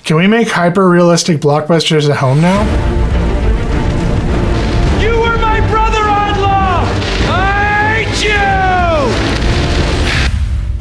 Can we make hyper-realistic blockbusters at home now? You were my brother-in-law! I hate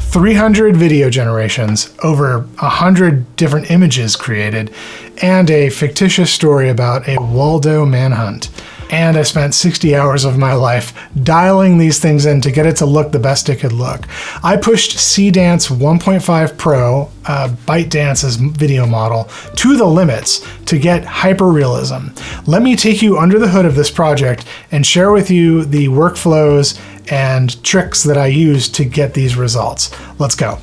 you! 300 video generations, over 100 different images created, and a fictitious story about a Waldo Manhunt. And I spent 60 hours of my life dialing these things in to get it to look the best it could look. I pushed Seedance 1.5 Pro, ByteDance's video model, to the limits to get hyperrealism. Let me take you under the hood of this project and share with you the workflows and tricks that I used to get these results. Let's go.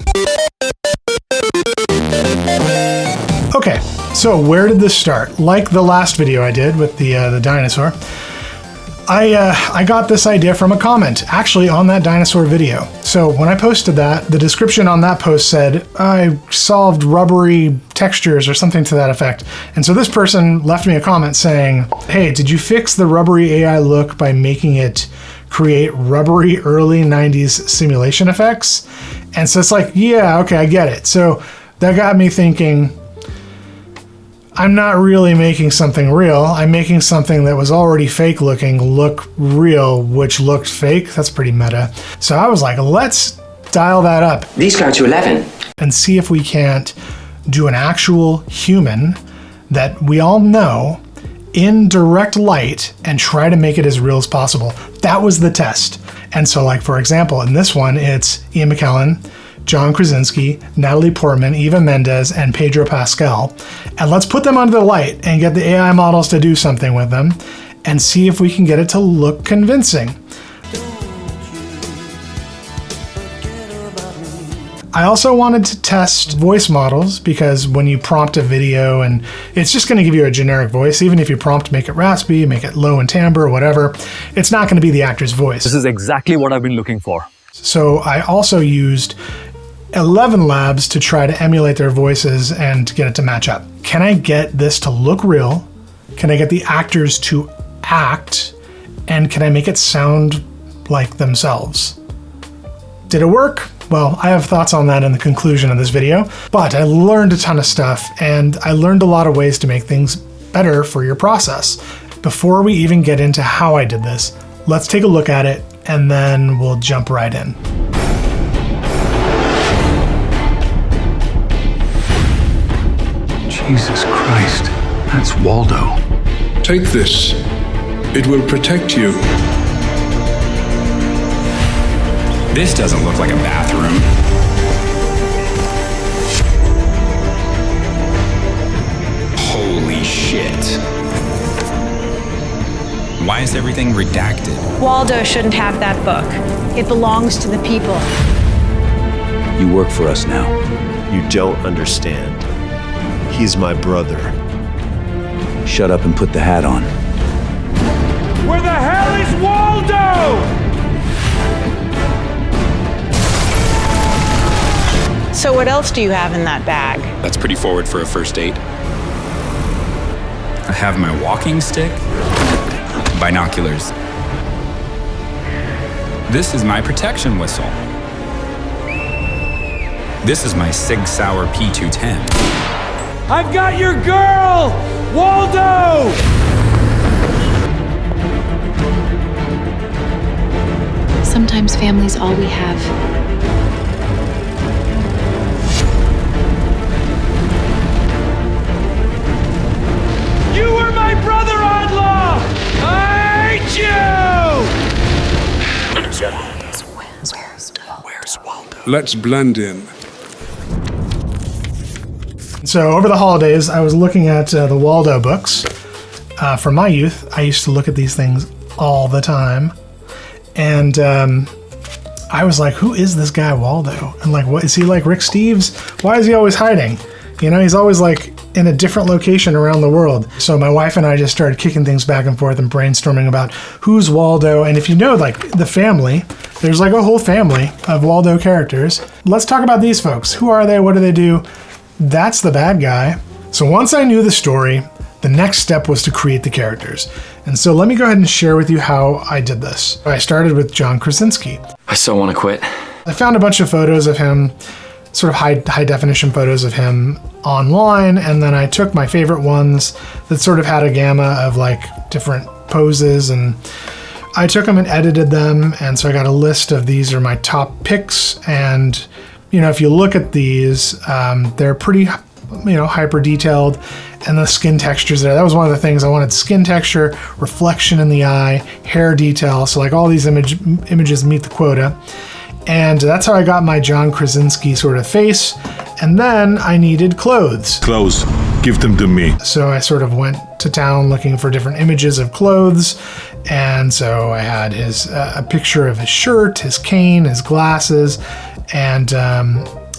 Okay, so where did this start? Like the last video I did with the dinosaur, I got this idea from a comment, actually on that dinosaur video. So when I posted that, the description on that post said, I solved rubbery textures or something to that effect. And so this person left me a comment saying, hey, did you fix the rubbery AI look by making it create rubbery early 90s simulation effects? And so it's like, yeah, okay, I get it. So that got me thinking, I'm not really making something real. I'm making something that was already fake looking look real, which looked fake. That's pretty meta. So I was like, let's dial that up. These go to 11. And see if we can't do an actual human that we all know in direct light and try to make it as real as possible. That was the test. And so like, for example, in this one, it's Ian McKellen, John Krasinski, Natalie Portman, Eva Mendes, and Pedro Pascal. And let's put them under the light and get the AI models to do something with them and see if we can get it to look convincing. I also wanted to test voice models because when you prompt a video and it's just going to give you a generic voice, even if you prompt make it raspy, make it low in timbre, whatever, it's not going to be the actor's voice. This is exactly what I've been looking for. So I also used 11 labs to try to emulate their voices and get it to match up. Can I get this to look real? Can I get the actors to act? And can I make it sound like themselves? Did it work? Well, I have thoughts on that in the conclusion of this video, but I learned a ton of stuff and I learned a lot of ways to make things better for your process. Before we even get into how I did this, let's take a look at it and then we'll jump right in. Jesus Christ, that's Waldo. Take this. It will protect you. This doesn't look like a bathroom. Holy shit. Why is everything redacted? Waldo shouldn't have that book. It belongs to the people. You work for us now. You don't understand. He's my brother. Shut up and put the hat on. Where the hell is Waldo? So what else do you have in that bag? That's pretty forward for a first date. I have my walking stick, binoculars. This is my protection whistle. This is my Sig Sauer P210. I've got your girl! Waldo! Sometimes family's all we have. You were my brother-in-law! I hate you! Where's Waldo? Let's blend in. So over the holidays, I was looking at the Waldo books. From my youth, I used to look at these things all the time. And I was like, who is this guy Waldo? And like, what is he like Rick Steves? Why is he always hiding? You know, he's always like in a different location around the world. So my wife and I just started kicking things back and forth and brainstorming about who's Waldo. And if you know like the family, there's like a whole family of Waldo characters. Let's talk about these folks. Who are they? What do they do? That's the bad guy. So once I knew the story, the next step was to create the characters. And so let me go ahead and share with you how I did this. I started with John Krasinski. I so want to quit. I found a bunch of photos of him sort of high definition photos of him online, and then I took my favorite ones that sort of had a gamma of like different poses, and I took them and edited them, and so I got a list of these are my top picks. And if you look at these, they're pretty hyper detailed, and the skin textures there, that was one of the things I wanted: skin texture, reflection in the eye, hair detail. So like all these images meet the quota. And that's how I got my John Krasinski sort of face. And then I needed clothes. Clothes, give them to me. So I sort of went to town looking for different images of clothes. And so I had a picture of his shirt, his cane, his glasses, and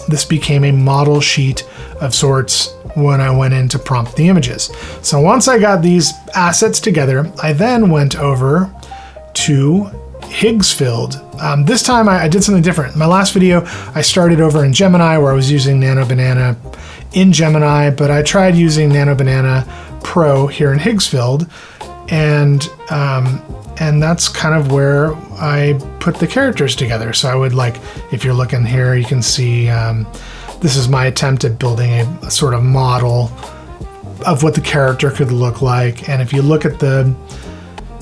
this became a model sheet of sorts when I went in to prompt the images. So once I got these assets together, I then went over to Higsfield. This time I did something different. In my last video, I started over in Gemini, where I was using Nano Banana in Gemini, but I tried using Nano Banana Pro here in Higsfield, and that's kind of where I put the characters together. So I would, like, if you're looking here, you can see this is my attempt at building a sort of model of what the character could look like. And if you look at the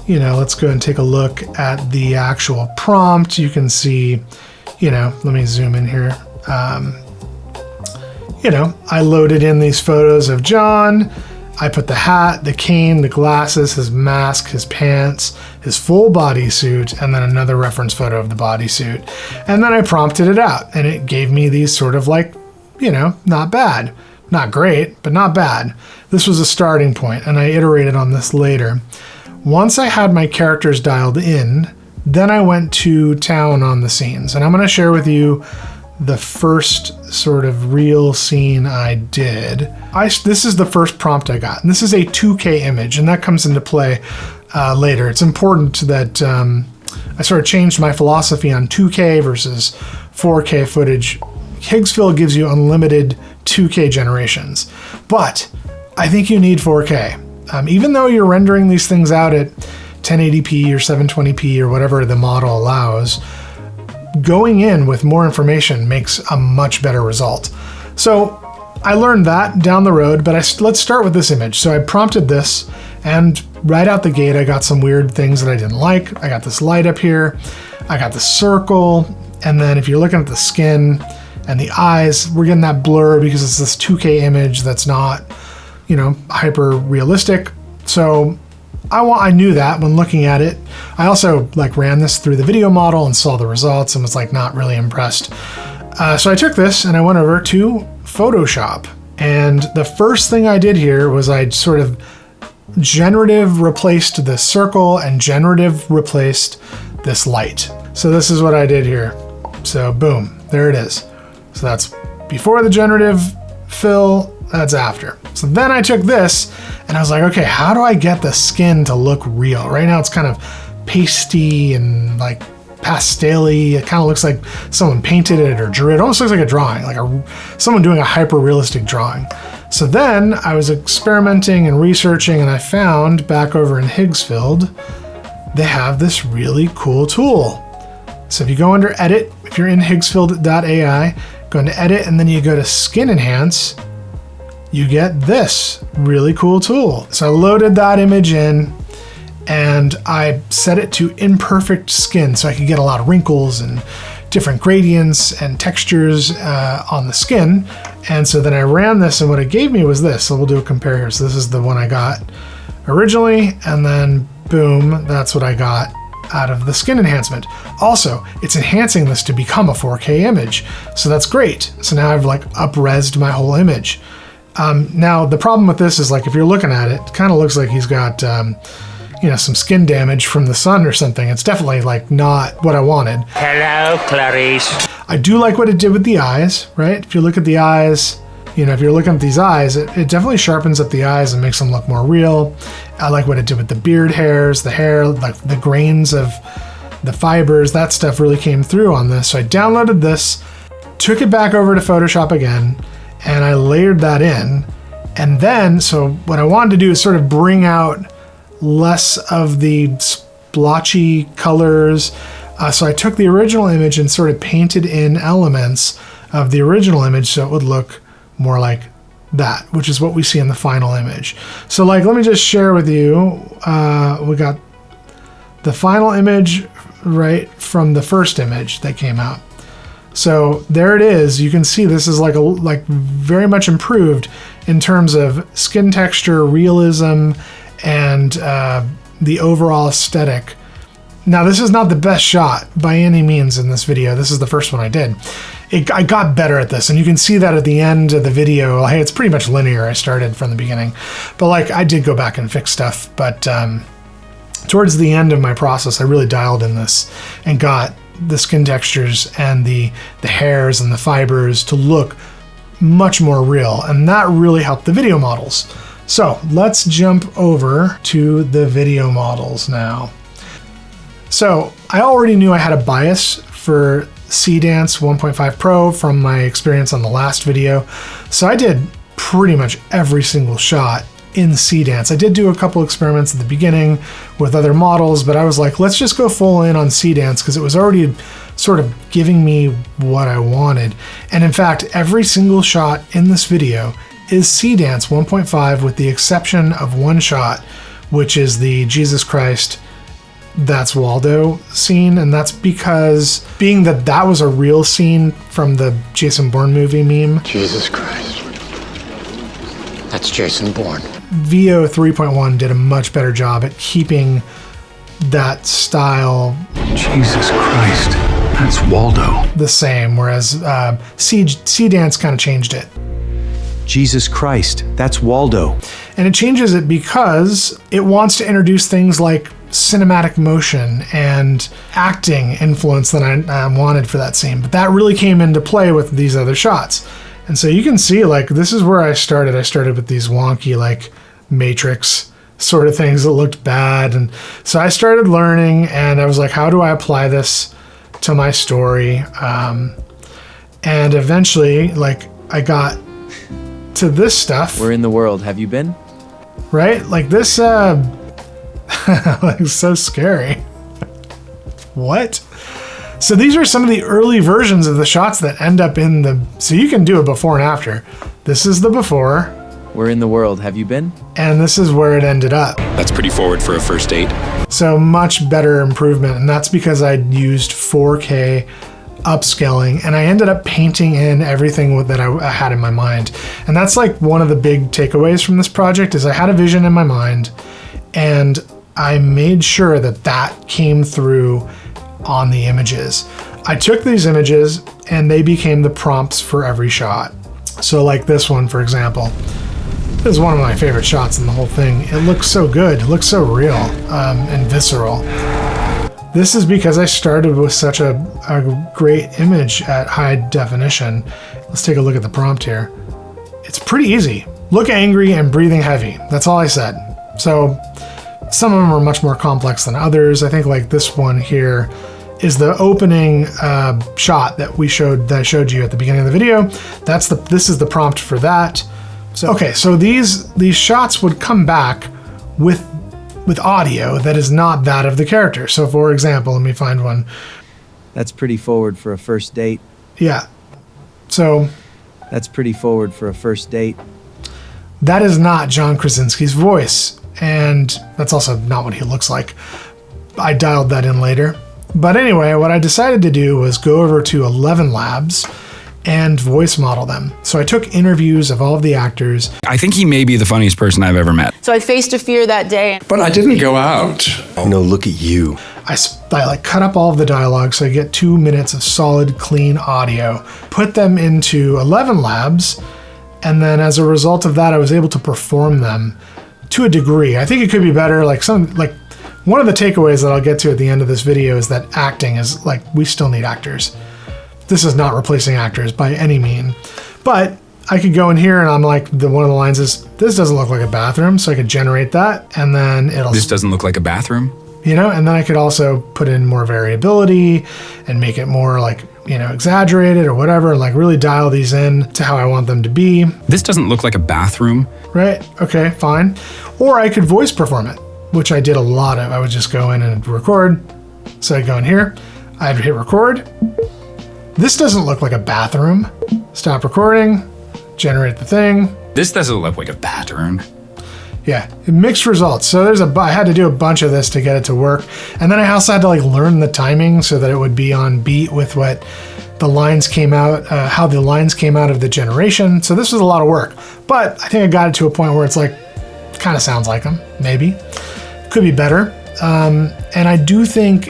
let's go and take a look at the actual prompt. You can see, let me zoom in here. I loaded in these photos of John. I put the hat, the cane, the glasses, his mask, his pants, his full bodysuit, and then another reference photo of the bodysuit. And then I prompted it out, and it gave me these sort of like, not bad. Not great, but not bad. This was a starting point, and I iterated on this later. Once I had my characters dialed in, then I went to town on the scenes. And I'm going to share with you the first sort of real scene I did. This is the first prompt I got. And this is a 2K image, and that comes into play later. It's important that I sort of changed my philosophy on 2K versus 4K footage. Higsfield gives you unlimited 2K generations, but I think you need 4K. Even though you're rendering these things out at 1080p or 720p or whatever the model allows, going in with more information makes a much better result. So I learned that down the road, but let's start with this image. So I prompted this, and right out the gate, I got some weird things that I didn't like. I got this light up here, I got the circle, and then if you're looking at the skin and the eyes, we're getting that blur because it's this 2K image that's not hyper realistic. So I knew that when looking at it. I also ran this through the video model and saw the results and was not really impressed. So I took this and I went over to Photoshop. And the first thing I did here was I sort of generative replaced the circle and generative replaced this light. So this is what I did here. So boom, there it is. So that's before the generative fill, that's after. So then I took this and I was like, okay, how do I get the skin to look real? Right now it's kind of pasty and pastel-y. It kind of looks like someone painted it or drew it. It almost looks like a drawing, someone doing a hyper-realistic drawing. So then I was experimenting and researching, and I found back over in Higsfield, they have this really cool tool. So if you go under Edit, if you're in Higsfield.ai, go into Edit, and then you go to Skin Enhance, you get this really cool tool. So I loaded that image in, and I set it to imperfect skin so I could get a lot of wrinkles and different gradients and textures on the skin. And so then I ran this, and what it gave me was this. So we'll do a compare here. So this is the one I got originally, and then boom, that's what I got out of the skin enhancement. Also, it's enhancing this to become a 4K image. So that's great. So now I've up-resed my whole image. Now the problem with this is if you're looking at it, it kind of looks like he's got some skin damage from the sun or something. It's definitely not what I wanted. Hello, Clarice. I do like what it did with the eyes, right? If you look at the eyes, if you're looking at these eyes, it definitely sharpens up the eyes and makes them look more real. I like what it did with the beard hairs, the hair, the grains of the fibers. That stuff really came through on this. So I downloaded this, took it back over to Photoshop again, and I layered that in. And then, so what I wanted to do is sort of bring out less of the splotchy colors. So I took the original image and sort of painted in elements of the original image so it would look more like that, which is what we see in the final image. So like, let me just share with you, we got the final image right from the first image that came out. So there it is. You can see this is like very much improved in terms of skin texture, realism, and the overall aesthetic. Now, this is not the best shot by any means in this video. This is the first one I did. I got better at this, and you can see that at the end of the video. Hey, it's pretty much linear. I started from the beginning, but like I did go back and fix stuff. But towards the end of my process, I really dialed in this and got the skin textures and the hairs and the fibers to look much more real, and that really helped the video models. So let's jump over to the video models now. So I already knew I had a bias for Seedance 1.5 Pro from my experience on the last video, so I did pretty much every single shot in Seedance. I did do a couple experiments at the beginning with other models, but I was like, let's just go full in on Seedance because it was already sort of giving me what I wanted. And in fact, every single shot in this video is Seedance 1.5 with the exception of one shot, which is the Jesus Christ, that's Waldo scene. And that's because, being that that was a real scene from the Jason Bourne movie meme. Jesus Christ. That's Jason Bourne. VO 3.1 did a much better job at keeping that style, Jesus Christ, that's Waldo. the same, whereas Seedance kind of changed it. Jesus Christ, that's Waldo. And it changes it because it wants to introduce things like cinematic motion and acting influence that I wanted for that scene. But that really came into play with these other shots. And so you can see, like, this is where I started. I started with these wonky, like, Matrix sort of things that looked bad. And so I started learning, and I was like, how do I apply this to my story? And eventually, like, I got to this stuff. Where in the world have you been? Right? Like this, like, so scary. What? So these are some of the early versions of the shots that end up in the, so you can do a before and after. This is the before. Where in the world have you been? And this is where it ended up. That's pretty forward for a first date. So much better improvement. And that's because I used 4K upscaling, and I ended up painting in everything that I had in my mind. And that's like one of the big takeaways from this project is I had a vision in my mind, and I made sure that that came through on the images. I took these images and they became the prompts for every shot. So like this one, for example, this is one of my favorite shots in the whole thing. It looks so good. It looks so real and visceral. This is because I started with such a great image at high definition. Let's take a look at the prompt here. It's pretty easy. Look angry and breathing heavy. That's all I said. So some of them are much more complex than others. I think like this one here is the opening shot that I showed you at the beginning of the video. This is the prompt for that. So okay, so these shots would come back with audio that is not that of the character. So for example, let me find one. That's pretty forward for a first date. Yeah. So that's pretty forward for a first date. That is not John Krasinski's voice, and that's also not what he looks like. I dialed that in later. But anyway, what I decided to do was go over to 11 Labs and voice model them. So I took interviews of all of the actors. I think he may be the funniest person I've ever met. So I faced a fear that day. But I didn't go out. No, look at you. I like cut up all of the dialogue so I get 2 minutes of solid, clean audio, put them into 11 Labs, and then as a result of that, I was able to perform them to a degree. I think it could be better. One of the takeaways that I'll get to at the end of this video is that acting is like, we still need actors. This is not replacing actors by any mean, but I could go in here and I'm like, one of the lines is, this doesn't look like a bathroom. So I could generate that and then This doesn't look like a bathroom. You know, and then I could also put in more variability and make it more like, you know, exaggerated or whatever, and like really dial these in to how I want them to be. This doesn't look like a bathroom. Right, okay, fine. Or I could voice perform it, which I did a lot of. I would just go in and record. So I'd go in here, I'd hit record, This doesn't look like a bathroom. Stop recording, generate the thing. This doesn't look like a bathroom. Yeah, mixed results. So I had to do a bunch of this to get it to work. And then I also had to like learn the timing so that it would be on beat with what the lines came out, how the lines came out of the generation. So this was a lot of work, but I think I got it to a point where it's like, kind of sounds like them, maybe. Could be better. And I do think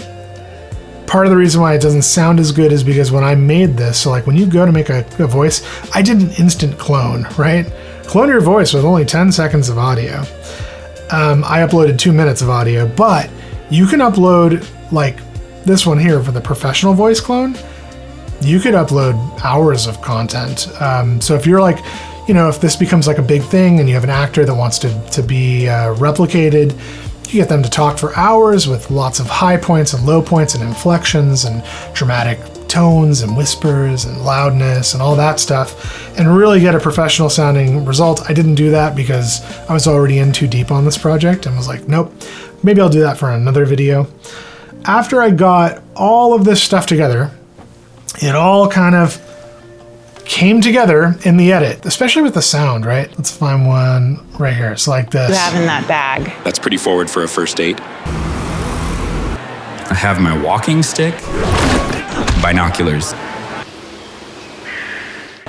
part of the reason why it doesn't sound as good is because when I made this, so like when you go to make a voice, I did an instant clone, right? Clone your voice with only 10 seconds of audio. I uploaded 2 minutes of audio, but you can upload like this one here for the professional voice clone. You could upload hours of content. So if you're like, if this becomes like a big thing and you have an actor that wants to be replicated, you get them to talk for hours with lots of high points and low points and inflections and dramatic tones and whispers and loudness and all that stuff, and really get a professional sounding result. I didn't do that because I was already in too deep on this project and was like, nope, maybe I'll do that for another video. After I got all of this stuff together, it all kind of came together in the edit, especially with the sound, right? Let's find one right here. It's like this. You have in that bag. That's pretty forward for a first date. I have my walking stick, binoculars.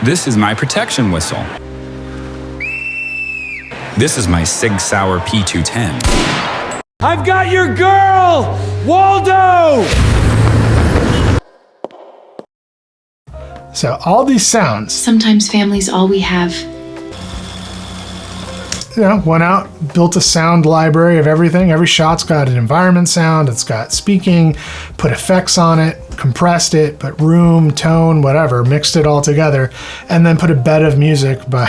This is my protection whistle. This is my Sig Sauer P210. I've got your girl, Waldo! So all these sounds. Sometimes family's all we have. Went out, built a sound library of everything. Every shot's got an environment sound. It's got speaking, put effects on it, compressed it, put room, tone, whatever, mixed it all together, and then put a bed of music by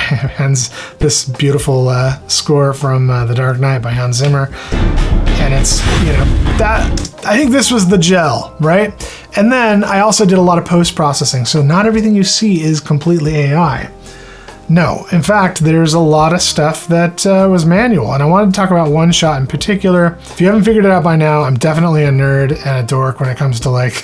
this beautiful score from The Dark Knight by Hans Zimmer. And it's, I think this was the gel, right? And then I also did a lot of post-processing. So not everything you see is completely AI. No, in fact, there's a lot of stuff that was manual. And I wanted to talk about one shot in particular. If you haven't figured it out by now, I'm definitely a nerd and a dork when it comes to like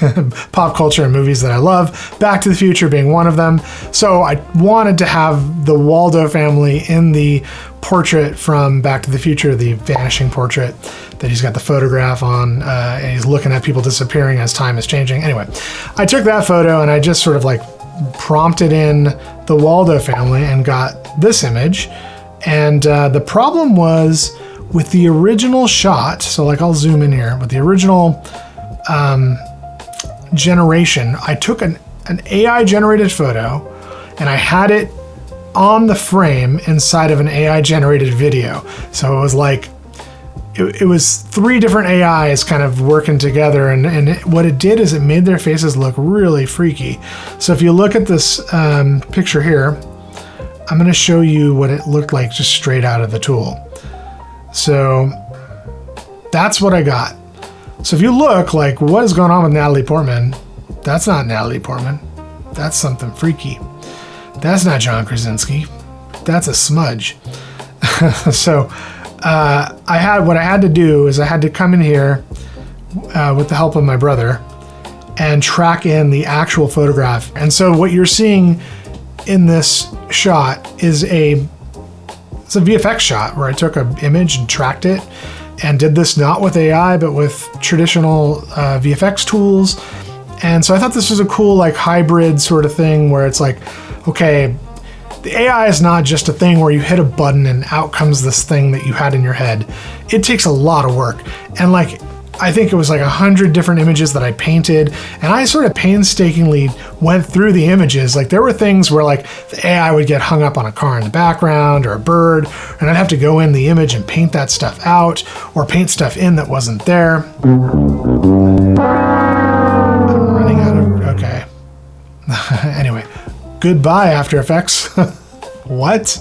pop culture and movies that I love. Back to the Future being one of them. So I wanted to have the Waldo family in the portrait from Back to the Future, the vanishing portrait that he's got the photograph on, and he's looking at people disappearing as time is changing. Anyway, I took that photo and I just sort of like prompted in the Waldo family and got this image. And the problem was with the original shot, so like I'll zoom in here, with the original generation, I took an AI generated photo and I had it on the frame inside of an AI generated video. So it was like, it was 3 different AIs kind of working together, and what it did is it made their faces look really freaky. So if you look at this picture here, I'm going to show you what it looked like just straight out of the tool. So that's what I got. So if you look, like, what is going on with Natalie Portman? That's not Natalie Portman. That's something freaky. That's not John Krasinski. That's a smudge. So what I had to do is I had to come in here with the help of my brother and track in the actual photograph. And so what you're seeing in this shot is it's a VFX shot where I took an image and tracked it and did this not with AI, but with traditional VFX tools. And so I thought this was a cool like hybrid sort of thing where it's like, okay, the AI is not just a thing where you hit a button and out comes this thing that you had in your head. It takes a lot of work. And like, I think it was like 100 different images that I painted, and I sort of painstakingly went through the images. Like there were things where like the AI would get hung up on a car in the background or a bird, and I'd have to go in the image and paint that stuff out or paint stuff in that wasn't there. I'm running out of, okay. Anyway. Goodbye, After Effects. What?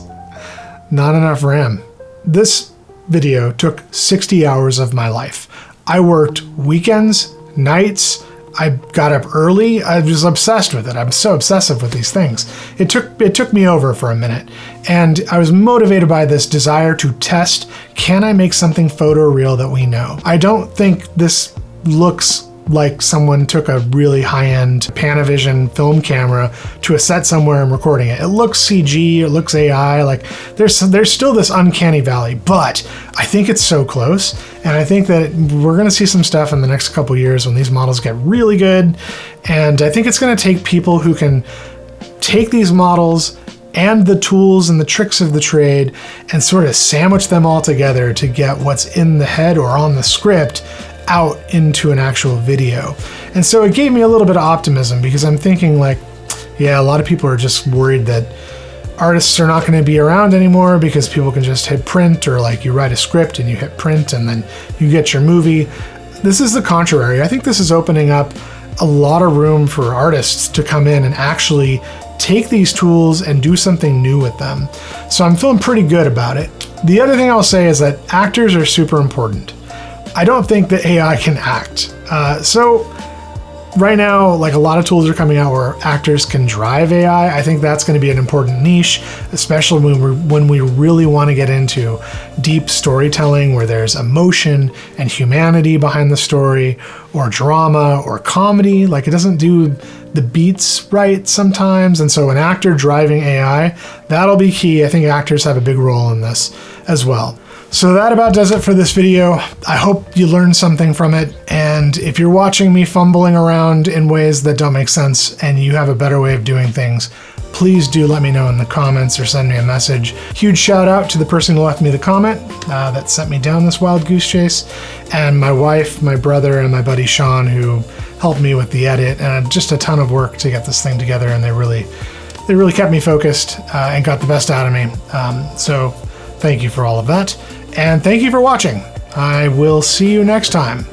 Not enough RAM. This video took 60 hours of my life. I worked weekends, nights. I got up early. I was obsessed with it. I'm so obsessive with these things. It took me over for a minute. And I was motivated by this desire to test, can I make something photoreal that we know? I don't think this looks like someone took a really high-end Panavision film camera to a set somewhere and recording it. It looks CG, it looks AI, like there's still this uncanny valley, but I think it's so close, and I think that we're gonna see some stuff in the next couple years when these models get really good, and I think it's gonna take people who can take these models and the tools and the tricks of the trade and sort of sandwich them all together to get what's in the head or on the script out into an actual video. And so it gave me a little bit of optimism, because I'm thinking like, yeah, a lot of people are just worried that artists are not going to be around anymore because people can just hit print, or like you write a script and you hit print and then you get your movie. This is the contrary. I think this is opening up a lot of room for artists to come in and actually take these tools and do something new with them. So I'm feeling pretty good about it. The other thing I'll say is that actors are super important. I don't think that AI can act. So right now, like a lot of tools are coming out where actors can drive AI. I think that's going to be an important niche, especially when we really want to get into deep storytelling where there's emotion and humanity behind the story, or drama or comedy. Like it doesn't do the beats right sometimes. And so an actor driving AI, that'll be key. I think actors have a big role in this as well. So that about does it for this video. I hope you learned something from it, and if you're watching me fumbling around in ways that don't make sense and you have a better way of doing things, please do let me know in the comments or send me a message. Huge shout out to the person who left me the comment that sent me down this wild goose chase, and my wife, my brother, and my buddy Sean, who helped me with the edit, and just a ton of work to get this thing together, and they really kept me focused and got the best out of me. So thank you for all of that. And thank you for watching. I will see you next time.